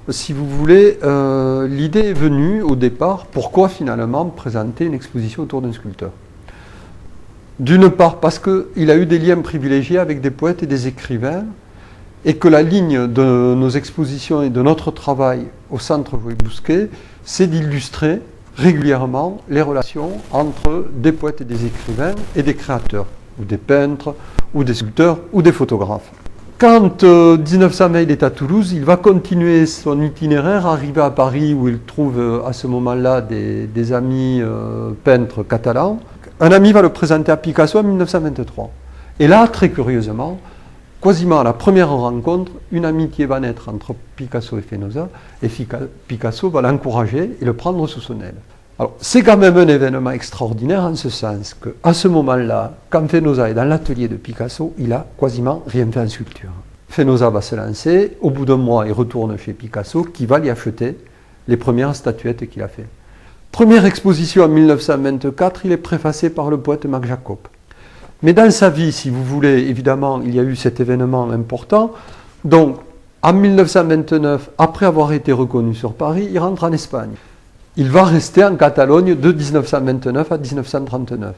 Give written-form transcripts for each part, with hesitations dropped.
si vous voulez, l'idée est venue au départ, pourquoi finalement présenter une exposition autour d'un sculpteur? D'une part parce qu'il a eu des liens privilégiés avec des poètes et des écrivains, et que la ligne de nos expositions et de notre travail au Centre Voït-Bousquet, c'est d'illustrer régulièrement les relations entre des poètes et des écrivains et des créateurs, ou des peintres, ou des sculpteurs, ou des photographes. Quand 1920 il est à Toulouse, il va continuer son itinéraire, arriver à Paris où il trouve à ce moment-là des amis peintres catalans. Un ami va le présenter à Picasso en 1923. Et là, très curieusement, quasiment à la première rencontre, une amitié va naître entre Picasso et Fenosa, et Picasso va l'encourager et le prendre sous son aile. Alors, c'est quand même un événement extraordinaire en ce sens qu'à ce moment-là, quand Fenosa est dans l'atelier de Picasso, il a quasiment rien fait en sculpture. Fenosa va se lancer, au bout d'un mois, il retourne chez Picasso, qui va lui acheter les premières statuettes qu'il a fait. Première exposition en 1924, il est préfacé par le poète Marc Jacob. Mais dans sa vie, si vous voulez, évidemment, il y a eu cet événement important. Donc, en 1929, après avoir été reconnu sur Paris, il rentre en Espagne. Il va rester en Catalogne de 1929 à 1939.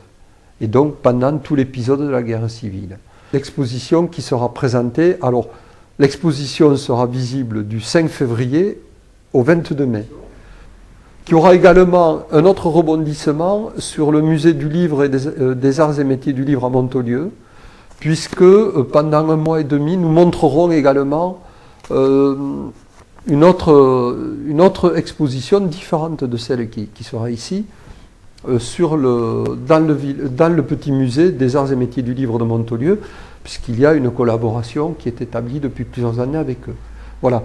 Et donc, pendant tout l'épisode de la guerre civile. L'exposition qui sera présentée, alors, l'exposition sera visible du 5 février au 22 mai. Qui aura également un autre rebondissement sur le musée du livre et des arts et métiers du livre à Montolieu, puisque pendant un mois et demi, nous montrerons également une autre exposition différente de celle qui sera ici, dans le petit musée des arts et métiers du livre de Montolieu, puisqu'il y a une collaboration qui est établie depuis plusieurs années avec eux. Voilà.